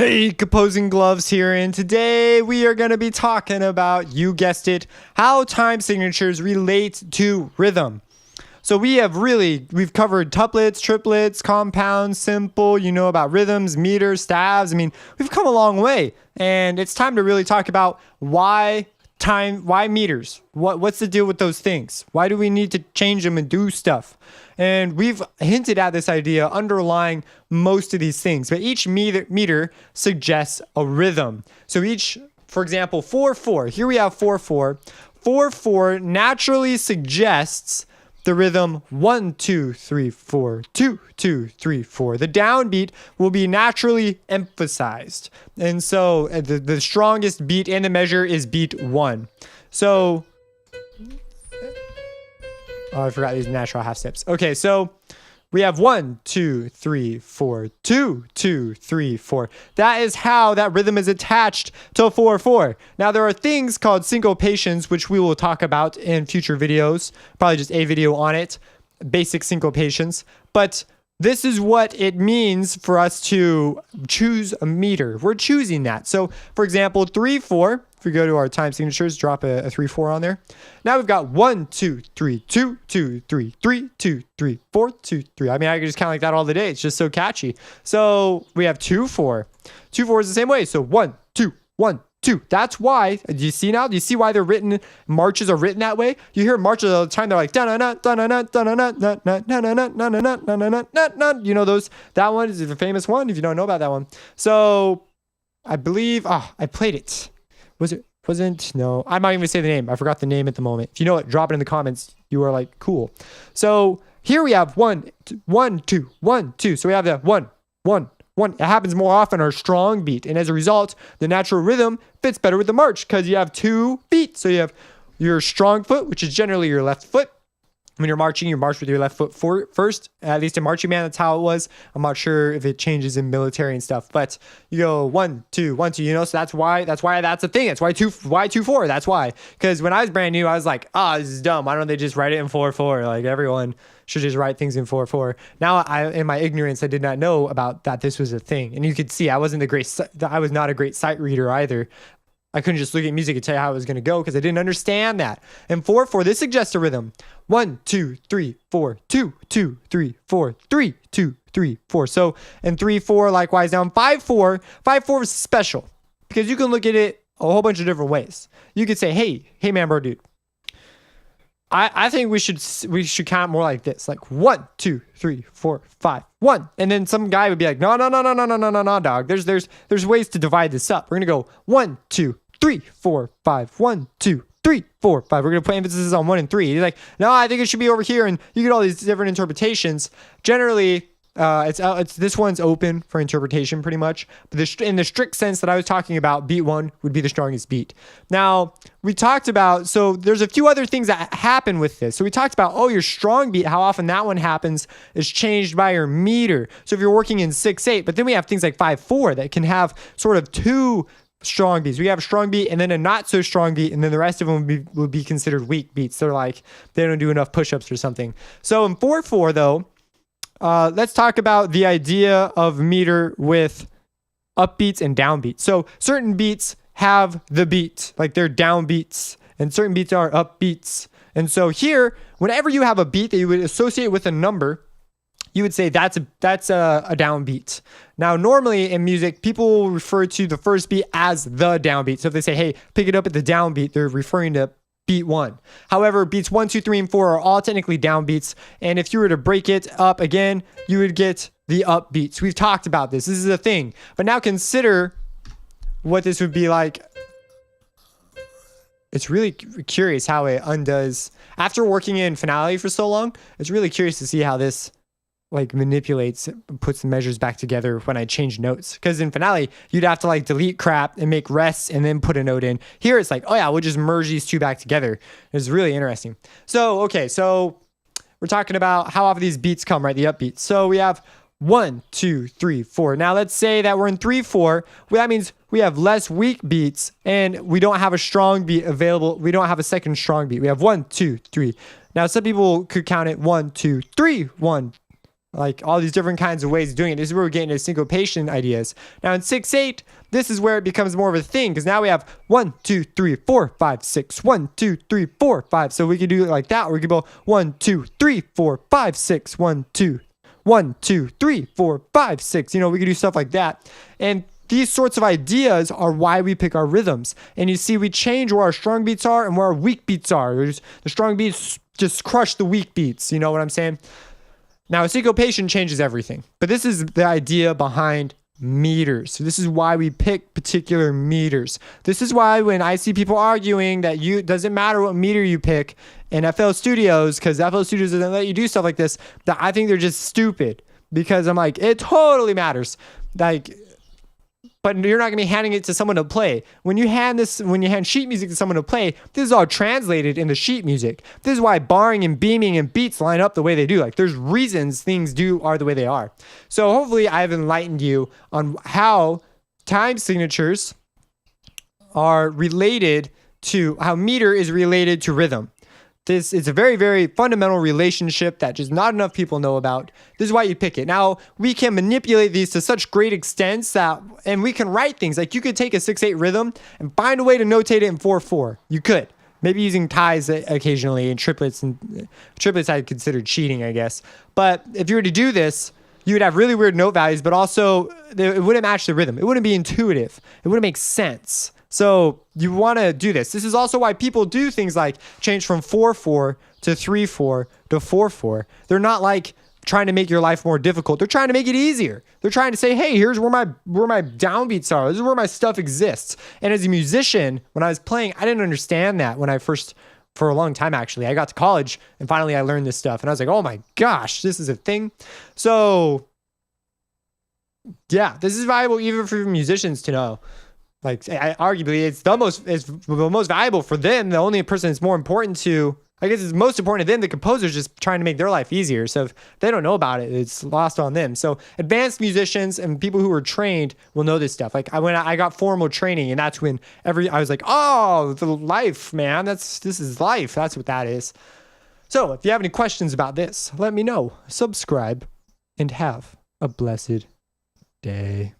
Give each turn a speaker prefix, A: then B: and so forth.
A: Hey, Composing Gloves here, and today we are going to be talking about, you guessed it, how time signatures relate to rhythm. So we've covered tuplets, triplets, compounds, simple, about rhythms, meters, staves. We've come a long way, and it's time to really talk about why meters? What's the deal with those things? Why do we need to change them and do stuff? And we've hinted at this idea underlying most of these things, but each meter suggests a rhythm. So for example, 4/4. Here we have 4/4. 4/4 naturally suggests the rhythm 1 2 3 4 2 2 3 4. The downbeat will be naturally emphasized, and so the strongest beat in the measure is beat 1. So I forgot these natural half steps. Okay, so we have 1 2 3 4 2 2 3 4. That is how that rhythm is attached to 4/4. Now there are things called syncopations, which we will talk about in future videos. Probably just a video on it. Basic syncopations. But this is what it means for us to choose a meter. We're choosing that. So for example, 3/4. If we go to our time signatures, drop a 3/4 on there. Now we've got 1 2 3 2 2 3 3 2 3 4 2 3. I can just count like that all the day. It's just so catchy. So we have 2/4. 2/4 is the same way. So 1 2 1 2. That's why. Do you see now? Do you see why marches are written that way? You hear marches all the time. They're like da na na da na na da na na na na na na na na na na na na. You know those? That one is a famous one. If you don't know about that one, so I believe I played it. No, I'm not even gonna say the name. I forgot the name at the moment. If you know it, drop it in the comments. You are like, cool. So here we have 1 2 1 2. So we have the 1 1 1. It happens more often, our strong beat. And as a result, the natural rhythm fits better with the march because you have 2 beats. So you have your strong foot, which is generally your left foot. When you're marching, you march with your left foot first. At least in marching band, that's how it was. I'm not sure if it changes in military and stuff, but you go 1 2 1 2. So that's why that's a thing. That's why 2/4. That's why. Because when I was brand new, I was like, this is dumb. Why don't they just write it in 4/4? Like everyone should just write things in 4/4. Now, in my ignorance, I did not know about that. This was a thing, and you could see I was not a great sight reader either. I couldn't just look at music and tell you how it was going to go because I didn't understand that. And 4/4, this suggests a rhythm. 1 2 3 4 2 2 3 4 3 2 3 4. So, and 3/4 likewise. Now in 5/4, 5/4 is special because you can look at it a whole bunch of different ways. You could say, hey man, bro, dude. I think we should count more like this, like 1 2 3 4 5 1, and then some guy would be like, no, dog. There's ways to divide this up. We're gonna go 1 2 3 4 5 1 2 3 4 5. We're gonna put emphasis on 1 and 3. He's like, no, I think it should be over here, and you get all these different interpretations. Generally, it's this one's open for interpretation pretty much, but in the strict sense that I was talking about, beat 1 would be the strongest beat. Now we talked about, so there's a few other things that happen with this. So we talked about, your strong beat, how often that one happens is changed by your meter. So if you're working in 6/8, but then we have things like 5/4 that can have sort of 2 strong beats. We have a strong beat and then a not so strong beat, and then the rest of them would be considered weak beats. They're like, they don't do enough push-ups or something. So in 4/4 though, let's talk about the idea of meter with upbeats and downbeats. So certain beats have the beat, like they're downbeats, and certain beats are upbeats. And so here, whenever you have a beat that you would associate with a number, you would say that's a downbeat. Now, normally in music, people will refer to the first beat as the downbeat. So if they say, hey, pick it up at the downbeat, they're referring to beat 1. However, beats 1, 2, 3, and 4 are all technically downbeats. And if you were to break it up again, you would get the upbeats. We've talked about this. This is a thing. But now consider what this would be like. It's really curious how it undoes. After working in Finale for so long, it's really curious to see how this manipulates, puts the measures back together when I change notes. Because in Finale, you'd have to delete crap and make rests and then put a note in. Here it's like, we'll just merge these two back together. It's really interesting. So, okay, so we're talking about how often these beats come, right? The upbeats. So we have 1 2 3 4. Now let's say that we're in 3/4. Well, that means we have less weak beats and we don't have a strong beat available. We don't have a second strong beat. We have 1 2 3. Now some people could count it 1 2 3 1 like all these different kinds of ways of doing it. This is where we're getting into syncopation ideas. Now in 6/8, this is where it becomes more of a thing because now we have 1, 2, 3, 4, 5, 6, 1, 2, 3, 4, 5. So we could do it like that, or we could go 1, 2, 3, 4, 5, 6, 1, 2, 1, 2, 3, 4, 5, 6. We could do stuff like that. And these sorts of ideas are why we pick our rhythms. And you see, we change where our strong beats are and where our weak beats are. The strong beats just crush the weak beats. You know what I'm saying? Now, syncopation changes everything. But this is the idea behind meters. So this is why we pick particular meters. This is why when I see people arguing that doesn't matter what meter you pick in FL Studios, because FL Studios doesn't let you do stuff like this, that I think they're just stupid. Because I'm like, it totally matters. But you're not going to be handing it to someone to play. When you hand sheet music to someone to play, this is all translated into sheet music. This is why barring and beaming and beats line up the way they do. Like, there's reasons things are the way they are. So hopefully I've enlightened you on how time signatures are related to, how meter is related to rhythm. This is a very, very fundamental relationship that just not enough people know about. This is why you pick it. Now, we can manipulate these to such great extents and we can write things. Like, you could take a 6/8 rhythm and find a way to notate it in 4/4. You could. Maybe using ties occasionally and triplets. And triplets I'd consider cheating, I guess. But if you were to do this, you would have really weird note values, but also it wouldn't match the rhythm. It wouldn't be intuitive. It wouldn't make sense. So you want to do this. This is also why people do things like change from 4/4 to 3/4 to 4/4. They're not like trying to make your life more difficult. They're trying to make it easier. They're trying to say, hey, here's where my downbeats are. This is where my stuff exists. And as a musician, when I was playing, I didn't understand that for a long time, actually. I got to college and finally I learned this stuff. And I was like, oh my gosh, this is a thing. So yeah, this is valuable even for musicians to know. Like, arguably, it's the most valuable for them. The only person it's more important to, I guess it's most important to them. The composer's just trying to make their life easier. So if they don't know about it, it's lost on them. So advanced musicians and people who are trained will know this stuff. Like, when I got formal training, and that's when I was like, oh, the life, man. This is life. That's what that is. So if you have any questions about this, let me know. Subscribe and have a blessed day.